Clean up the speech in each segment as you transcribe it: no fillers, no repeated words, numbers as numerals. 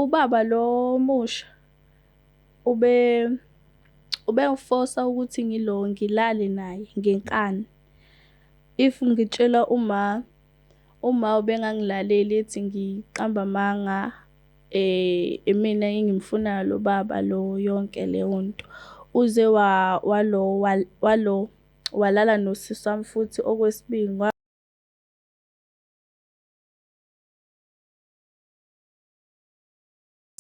ubaba lo musha ubengifosa ukuthi ngilale naye ngenkani. If ngitshela uma ubengangilaleli ethi ngiqamba amanga mina engimfunayo lo baba lo yonke leyo nto. Uze walala nosisi wami futhi okwesibili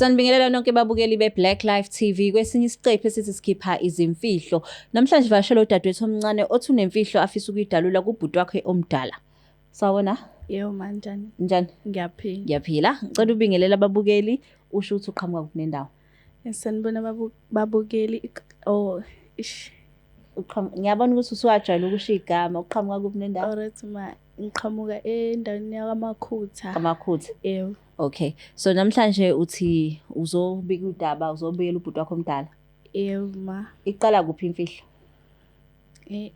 Sanibingelela nonke babukeli beBlack Life TV kwesinye isiqephu esithi sikhipha izimfihlo. Namhlanje vashela udadewethu omncane othi unemfihlo afisa ukuyidalula kubhuti wakhe omdala. Sawona? Yebo manjani? Njani? Ngiyaphila. Ngiyaphila. Ngicela ubingelela ababukeli usho ukuthi uqhamuka kuphi nendawo. Sanibona babukeli Ngiyabona ukuthi usuwajwayele ukusho igama uqhamuka kuphi nendawo. Alright ngiqhamuka endaweni yakaMakhutha. Kamakhutha. Yebo. Okay. So namhlanje uthi uzobika udaba uzobuyela ubhuti wakho omdala. Yebo ma. Iqala kuphi imfihlo?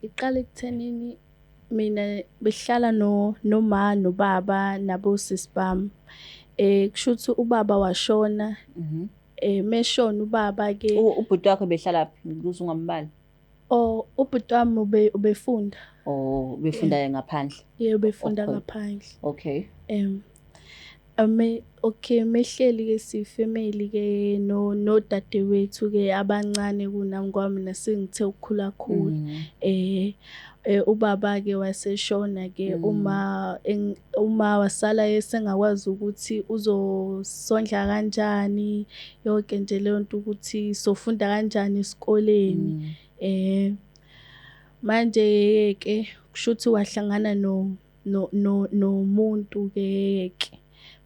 Iqala ekuthenini mina behlala noma nobaba nabosisi bami. Kusho ukuthi ubaba washona. Meshona ubaba ke ubhuti wakho behlala ukuze ungambali. Ubhuti wami ubefunda. Befunda ngaphandle. Yebo befunda ngaphandle. Okay. Okay mehleli ke sifamily ke nodadewethu ke abancane kunami kwami nasengithe ukukhula kakhulu. Ubaba ke waseshona ke uma wasala esengakwazi ukuthi uzosondla kanjani yonke nje leyo nto ukuthi sofunda kanjani esikoleni. Manje ke kushuthi wahlangana nomuntu ke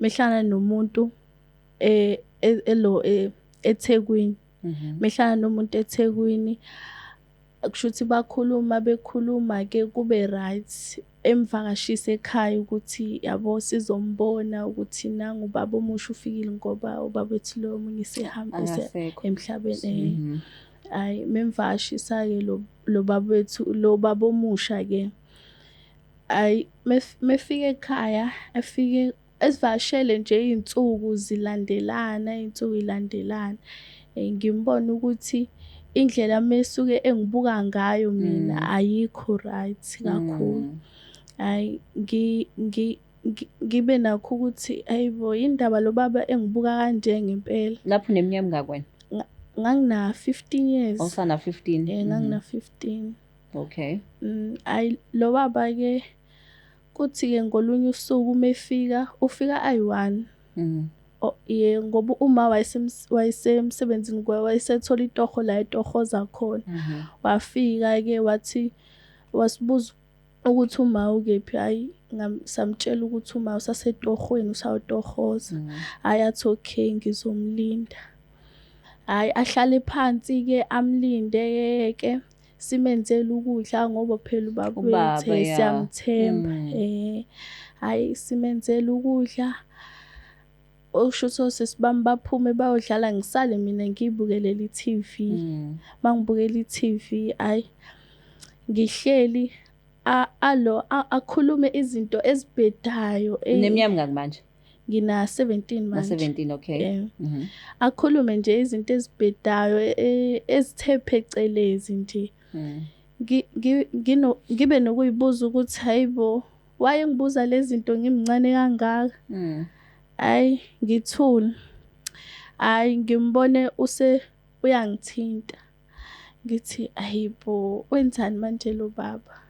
mehlana nomuntu eThekwini. Mehlana nomuntu eThekwini kushuthi bekhuluma ke kube right. Emvakashise ekhaya ukuthi yabo sizombona ukuthi nangu ubaba omusha ufikile ngoba ubaba wethu lo munye sehambise emhlabeni. Hayi memvashisa ke lo baba wethu lo baba omusha ke. Hayi mefika ekhaya afike esivashele nje izinsuku zilandelana. Ngimbona ukuthi indlela mesuke engibuka ngayo mina ayikho right kakhulu. Hayi ngibe nakho ukuthi ayibo indaba lo baba engibuka kanje ngempela. Lapho neminyaka mingakwena? Ngangina 15 years. Awusana 15? Ngangina 15. Okay. Ayi lo baba ke kuthi ke ngolunye usuku ufika ayi1. Ngoba uma wayesemsebenzini wayesethola itoho la etohoza khona. Wafika ke wathi wasibuza ukuthi uma ukephi. Hayi samtshela ukuthi uma usasetohweni usawutohoza. Hayi athi okay ngizomlinda. Hayi ahlale phansi ke amlinde ke simenzele ukudla ngoba phela ubaba wethu siyamthemba. Hayi simenzele ukudla. Okusho sesibami baphume bayodlala ngisale mina ngibukelele iTV. Mangibukela iTV hayi ngihleli akhulume izinto ezibhedayo. Neminyaka mingaki manje? Ngina 17 manje. 17 okay. Akhulume nje izinto ezibhedayo ezithe phecelezi nje. Ngibe nokuyibuza ukuthi hayibo wayengibuza lezi zinto ngimncane kangaka. Hayi ngithula. Hayi ngimbone uyangithinta. Ngithi ayibo wenzani manje lo baba?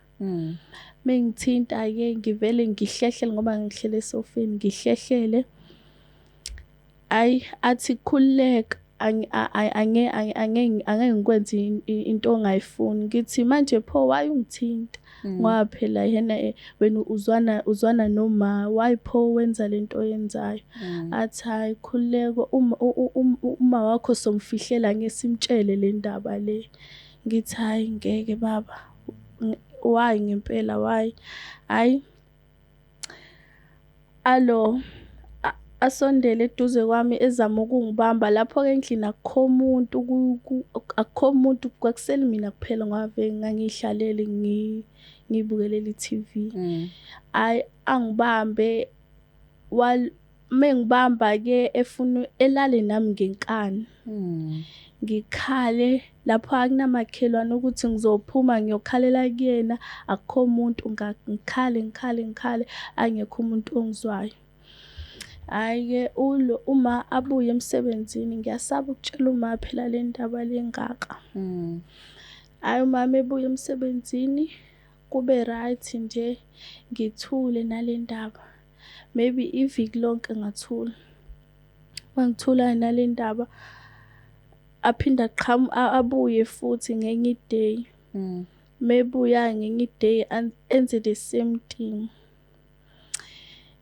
Mengithinta ke ngivele ngihlehlele ngoba ngihlele esofeni ngihlehlele. Hayi athi khulileka angeke ngikwenze into ongayifuni. Ngithi manje pho why ungithinta? Ngoba phela yena wena uzwana noma why pho wenza lento oyenzayo. Athi hayi khulileka uma wakho somfihlela ngesimtshele le ndaba le. Ngithi hayi ngeke baba. Why ngempela why? Hayi asondele eduze kwami ezama ukungibamba lapho ke endlini akukho umuntu kwakusele mina kuphela ngoba vele ngangihlalele ngibukelela iTV. Hayi angibambe mengibamba-ke efuna elale nami ngenkani. Ngikhale lapho akunamakhelwane ukuthi ngizophuma ngiyokhalela kuyena, akukho muntu, ngikhale angekho umuntu ongizwayo. Hhayi-ke uma abuye emsebenzini ngiyasaba ukutshela uma phela le ndaba le ngaka. Hhayi, uma ebuya emsebenzini kube right nje, ngithule nale ndaba. Maybe iviki lonke ngathula. Uma ngithula nale ndaba, aphinde abuye futhi ngenye i-day. Mebuya ngenye i-day enze the same thing.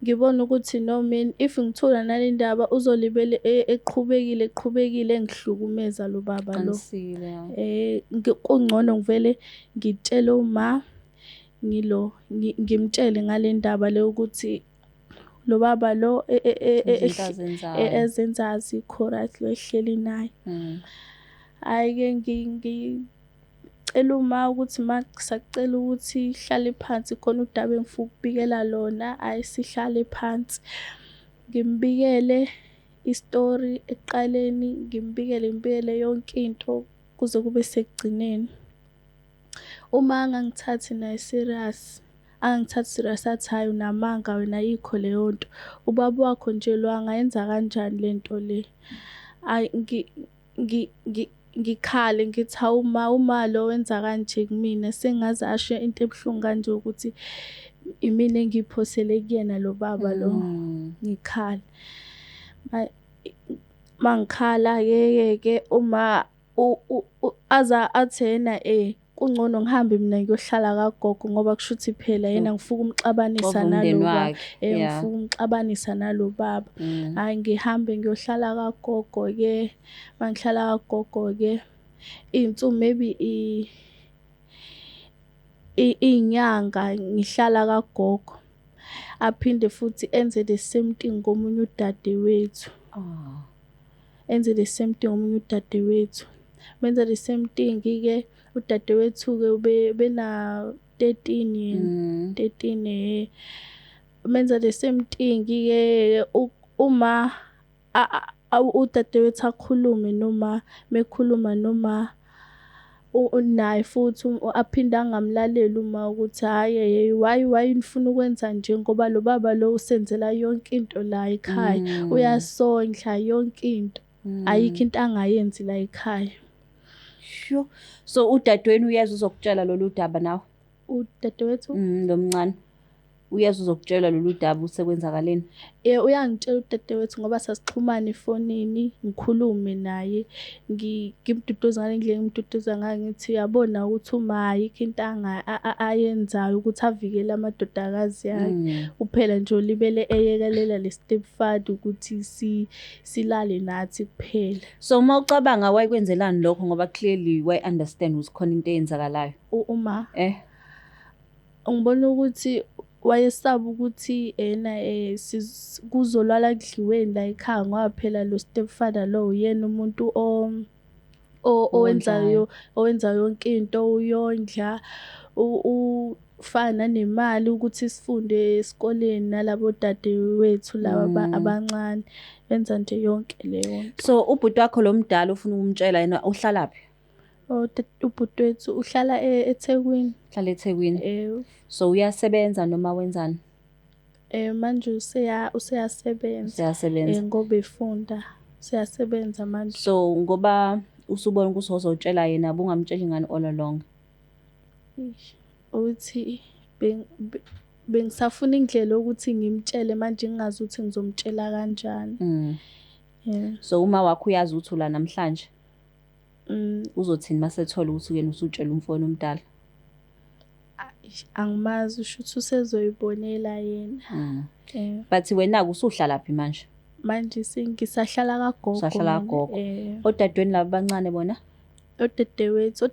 Ngibona ukuthi no man, if ngithula nale ndaba uzolibele eqhubekile engihlukumeza lo baba lo. Kungcono ngivele ngitshele uma ngimtshele ngale ndaba le ukuthi lo baba lo ezenzayo azikho right, lo ehleli naye. Hhayi-ke ngicela uma ukuthi sacela ukuthi hlale phansi khona udaba engifuna ukubikela lona. Hhayi, sihlale phansi ngimbikele i-story ekuqaleni, ngimbikele yonke into kuze kube sekugcineni. Uma angangithathi naye serious, athi hhayi unamanga wena, ayikho leyo nto, ubaba wakho nje lo angayenza kanjani le nto le. Hhayi, ngikhale ngithi hawu uma lo wenza kanje kumina, sengaze asho into ebuhlungu kanje ukuthi imina engiyiphosele kuyena lo baba lo. Ngikhale. Mangikhala-ke uma athi yena kungcono ngihambe mina ngiyohlala kagogo ngoba kusho ukuthi phela yena ngifuna ukumxabanisa nalo baba. Ngifuna ukumxabanisa nalo baba. Hhayi, ngihambe ngiyohlala kagogo-ke. Mangihlala kagogo-ke iy'nsuku maybe iy'nyanga ngihlala kagogo. Aphinde futhi enze the same thing ngomunye udadewethu. Enze the same thing ngomunye udadewethu. Benza the same thing-ke udadewethu-ke bena-13 yena. 13 benza the same thing-ke uma udadewethu akhulume noma mekhuluma noma naye futhi aphinde angamlaleli uma ukuthi hhayi why nifuna ukwenza nje ngoba lo baba lo usenzela yonke into la ekhaya, uyasondla yonke into, ayikho into angayenzi la ekhaya. Sure. So udadewenu uyeza uzokutshela lolu daba nawe? Udadewethu? Lo mncane uyeza uzokutshela lolu daba usekwenzakaleni? Uyangitshela udadewethu ngoba sasixhumana efonini, ngikhulume naye, ngimduduza ngale ndlela engimduduza ngayo, ngithi uyabona ukuthi uma ayikho into ayenzayo ukuthi avikele amadodakazi yakhe, uphela nje olibele eyekelela le stepfather ukuthi silale nathi kuphela. So uma ucabanga wayikwenzelani lokho ngoba clearly understand ukuthi khona into eyenzakalayo? Uma ngibona ukuthi wayesaba ukuthi kuzolwala kudliweni la ekhaya ngoba phela lo stepfather lo uyena umuntu owenza yonke into, uyondla, ufana nemali ukuthi sifunde esikoleni nalabo dadewethu laba abancane, benza nje yonke leyo nto. So ubhuti wakho lo mdala ufuna ukumtshela yena uhlalaphi? Ubhuti wethu uhlala eThekwini. Uhlala eThekwini. So uyasebenza noma wenzani? Manje useyasebenza. Ngoba efunda useyasebenza manje. So ngoba usubona ukuthi uzotshela yena bungamtsheli ngani all along? Uthi bengisafuna indlela ukuthi ngimtshele manje ngingazi ukuthi ngizomtshela kanjani. So uma wakho uyazi ukuthi ula namhlanje uzothini masethola ukuthi uyena usutshela umfowenu omdala? Angimazi, usho ukuthi usezoyibonela yena. But wena-ke usuhlalaphi manje? Manje ngisahlala kagogo. Usahlala kagogo. Odadewenu laba bancane bona? Odadewethu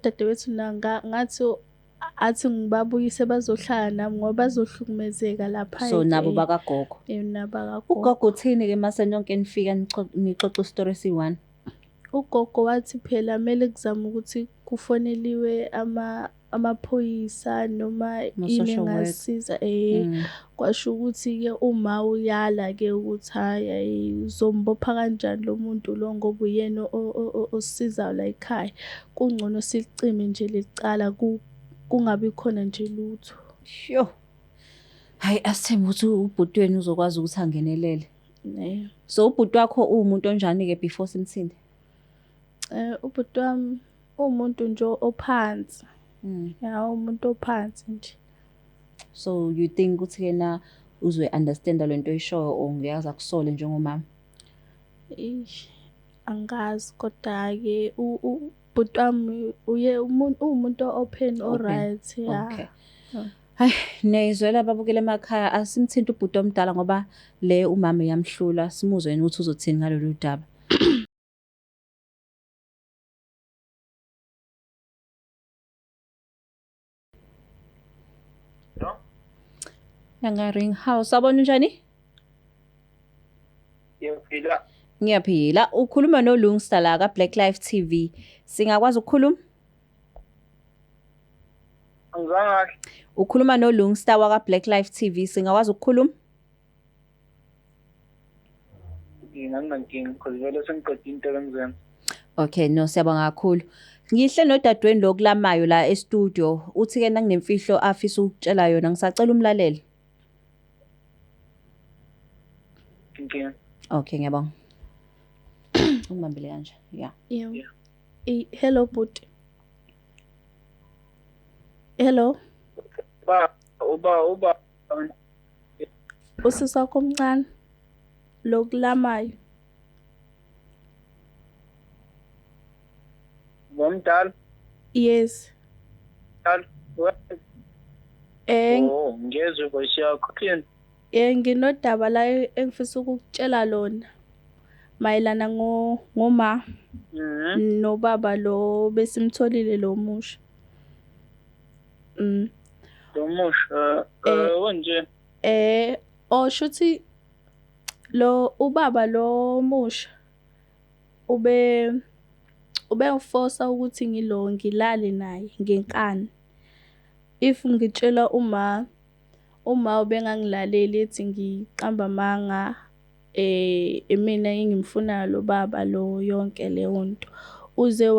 ngathi ngibabuyise bazohlala nami ngoba bazohlukumezeka lapha. So nabo bakagogo? Nabakagogo. Ugogo uthini-ke mase nonke nifika nixoxa isitori esi-1? Ugogo wathi phela kumele kuzame ukuthi kufoneliwe amaphoyisa noma ini No-social worker. engasiza kwasho ukuthi-ke uma uyala-ke ukuthi hhayi uzombopha kanjani lo muntu lo ngoba uyena osisizayo la ekhaya, kungcono silicime nje lecala kungabi khona nje lutho. Sho. Hayi asithembe ukuthi ubhuti wenu uzokwazi ukuthi angenelele. So ubhuti wakho uwumuntu onjani-ke before simthinde? Ubhuti wami uwumuntu nje ophansi. Ya umuntu ophansi nje. So you think ukuthi yena uzwe-understanda lento oyishoyo or ngiyazi akusole njengomama? Angazi kodwa-ke ubhuti wami uwumuntu open alright ya. Okay. Hayi niyayizwela ababukela emakhaya asimthinte ubhuti omdala ngoba le umama yamhlula simuzwe yena ukuthi uzothini ngalolu daba. Ring house sabona njani? Ngiyaphila. Ngiyaphila. Ukhuluma noLungsta la ka Black Life TV. Singakwazi ukukhuluma? Angizangahle. Ukhuluma noLungsta wa ka Black Life TV. Singakwazi ukukhuluma? Nginganginankinga because vele sengiqedile into engizenzela. Okay, no siyabonga kakhulu. Ngihle nodadweni lokulamayo la e-studio. Uthi ke nanginemfihlo afisa ukutshela yona ngisacela umlaleli. Inkinga. Okay, ngiyabonga. Ungibambile kanje. Yeah. Hello bhuti. Hello. Uba. Usisi wakho omncane lokulamayo. Bomdala. Yes. Dala. Ngezwe voice yakho. Kini? Nginodaba la engifisa ukukutshela lona mayelana ngoma nobaba lo besimtholile lo musha. Lo musha wonje. Shuthi lo ubaba lo musha ubeyiforsa ukuthi ngilale naye ngenkani. If ngitshela uma ubengangilaleli ethi ngiqamba amanga mina engimfunayo lo baba lo yonke leyo nto uze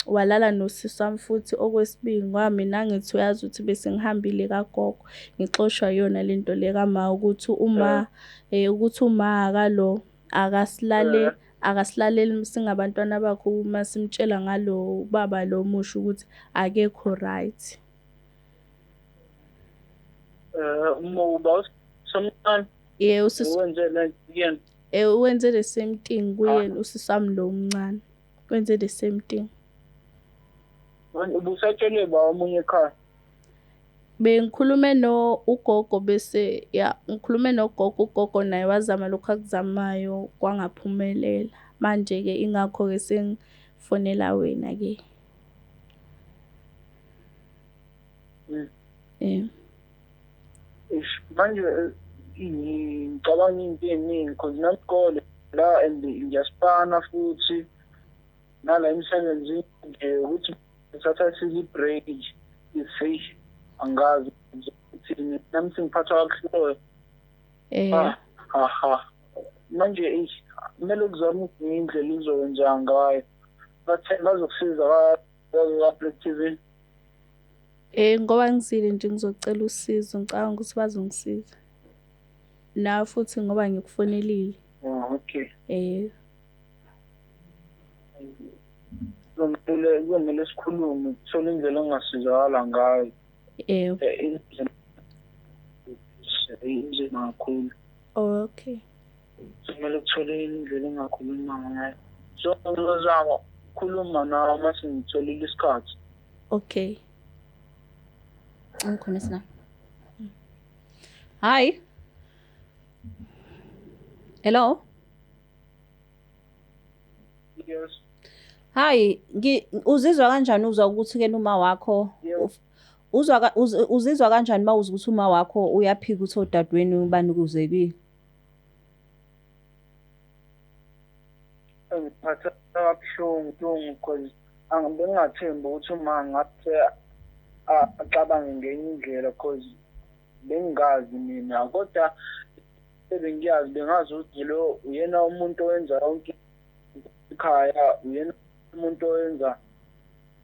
walala nosisi wami futhi okwesibili ngoba mina ngithi uyazi ukuthi bese ngihambile kagogo ngixoshwa yona lento le kama ukuthi uma akalo akasilaleli singabantwana bakho uma simtshela ngalo baba lo musho ukuthi akekho right. Uba somncane. Usisi wenzele yena. Wenze the same thing kuyena usisi wami lo omncane. Wenze the same thing. Ubusatshele ba omunye ekhaya. Bengikhulume ugogo bese ngikhulume nogogo ugogo naye wazama lokho akuzamayo kwangaphumelela. Manje ke ingakho ke sengifonela wena ke. Manje ngicabanga into eningi because nasikole la and ngiyasipana futhi nala emsebenzini ukuthi satha break is angazi ukuthi nami sengiphathwa kakhulu. Manje kumele ukuzama indlela uzokwenza ngayo. Bazokusiza Black TV. Ngoba ngizile nje ngizocela usizo ngicabanga ukuthi bazongisiza. Na futhi ngoba ngikufonelile. Okay. Kumele sikhulume sona indlela ongasizakala ngayo. Inzima kakhulu. Okay. Kumele uthole indlela engakhuluma ngayo. So ngizozama ukukhuluma nawe mase ngitholile isikhathi. Okay. Ngikhona sina. Hi. Hello. Yes. Hi, uzizwa kanjani uzwa ukuthi ke uma wakho uzizwa kanjani mawuzwa ukuthi uma wakho uyaphika uthi odadweni ubanikuzekile? Ngiphatha kabuhlungu because bengingathembi ukuthi uma ngathi acabange ngenye indlela cause bengingazi mina kodwa bengiyazi bengazi ukuthi lo uyena umuntu owenza yonke ekhaya uyena umuntu owenza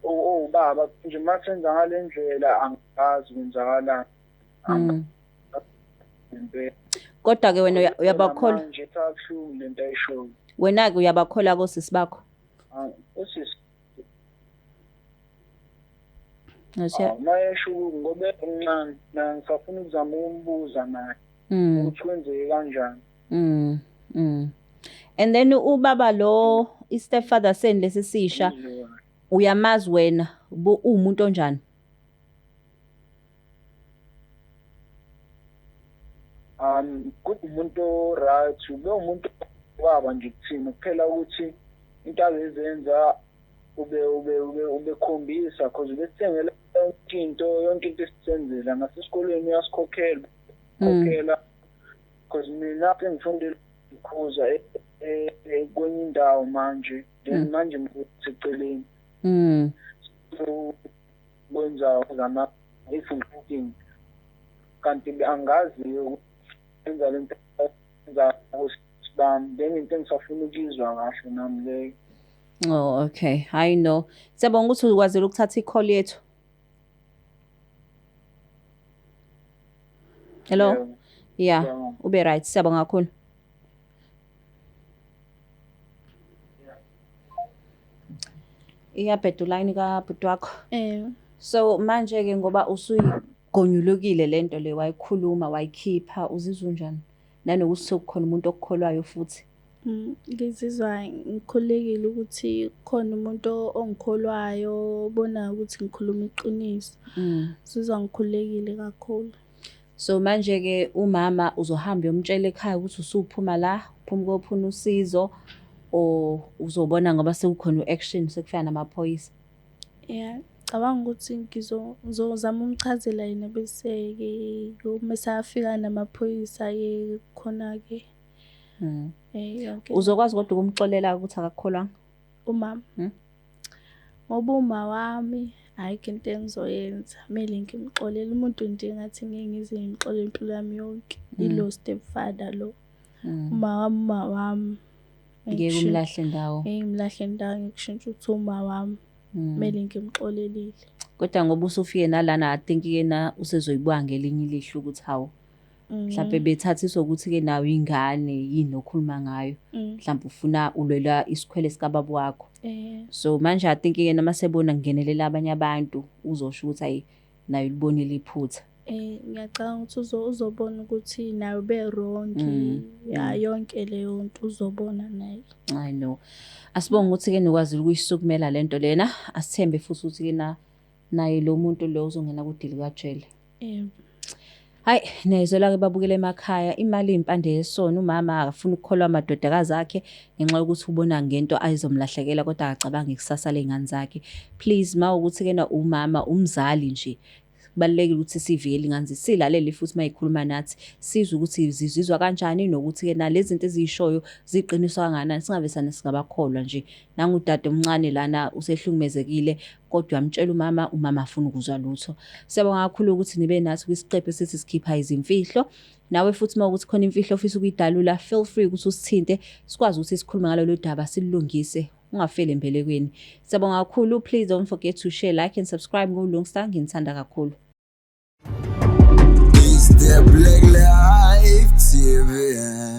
ubaba nje masenza ngalendlela angazi kwenzakalani Kodwa ke wena uyabakholwa nje kabuhlungu lento ayishoyo wena ke uyabakholwa kosisi bakho usisi Nasiya mayesho ngoba encane ngisafuna ukuzama ukumbuza naye ukuthi kwenzeke kanjani And then ubaba lo i-stepfather seni lesisisha uyamazi wena umuntu onjani umuntu right ube umuntu waba nje kuthina kuphela ukuthi into abezenza ube khombisa because besithengela yonke into esisenzela nasesikoleni uyasikhokhela because mina ngifundile ukukhuza kwenye indawo manje then manje ngiseceleni kwenza zama ifunding kanti angazi ukwenza lento enza usibam then into engisafuna ukuzwa kahle nami leyo. Oh okay, I know. Siyabonga ukuthi ukwazile ukuthatha i-call yethu. Hello. Yeah, ube right. Siyabonga kakhulu. Iyabheda uline kabhuti wakho. So manje ke ngoba usuyigonyulukile lento le wayikhuluma wayikhipha uzizwa unjani? Nanokuthi sekukhona umuntu okukholwayo futhi. Ngizizwa ngikhulekile ukuthi khona umuntu ongikholwayo obona ukuthi ngikhuluma iqiniso. Sizwa ngikhulekile kakhulu. So manje ke umama uzohamba uyomtshela ekhaya ukuthi usuphuma la, uphuma kophuna usizo o uzobona ngoba sekukhona uaction sekufana namaphoyisa. Yeah, cabanga ukuthi ngizozama umchazela yena bese ke uma safika namaphoyisa ke khona ke yonke uzokwazi kodwa ukumxolela ukuthi akakholwanga umama ngoba uma wami ayikho into engizoyenza kumele ngimxolele umuntu nje ngathi ngeke ngize ngimxolele impilo yami yonke ilo stepfather lo uma wami ngeke umlahle ndawo ngimlahle ndawo ngikushintsha ukuthi uma wami kumele ngimxolelile kodwa ngoba usufike nalana I think yena usezoyibuka ngelinye ilihlo ukuthi hawo mhlawumbe bethathiswa ukuthi ke nawe ingane yini okhuluma ngayo mhlawumbe ufuna ulwela isikhwele sikababa wakho so manje I think yena masebona kungenelela abanye abantu uzosho ukuthi ayi nayo libonile iphutha ngiyacabanga ukuthi uzobona ukuthi nayo be wrong ya yonke leyo nto uzobona naye. I know asibonga ukuthi ke nikwazile ukuyisukumela lento lena asithembe futhi ukuthi ke naye lo muntu lo uzongena kudili kajele. Hayi nezela ke babukele emakhaya imali impande yesona umama akafuna ukukholwa amadodakazi akhe ngenxa yokuthi ubona ngento ayizomlahlekela kodwa akacabanga ikusasa lezingane zakhe. Please mawukuthi ke na umama umzali nje kubalekile ukuthi sivikele ingane silalele futhi mayikhuluma nathi sizwe ukuthi zizizwa kanjani nokuthi ke nalezi zinto ezishoyo ziqiniswa kangakanani singavesana singabakholwa nje nangudade omncane lana usehlukumezekile kodwa uyamtshela umama afuna ukuzwa lutho. Siyabonga kakhulu ukuthi nibe nathi kwisiqephu sithi sikhipha izimfihlo nawe futhi mawukuthi khona imfihlo ofisa ukuyidalula feel free ukuthi usithinte sikwazi ukuthi sikhulume ngalolu daba silungise ungafeli embelekweni. Siyabonga kakhulu please don't forget to share like and subscribe ngoLongstar nginithanda kakhulu. It's the Black Life TV.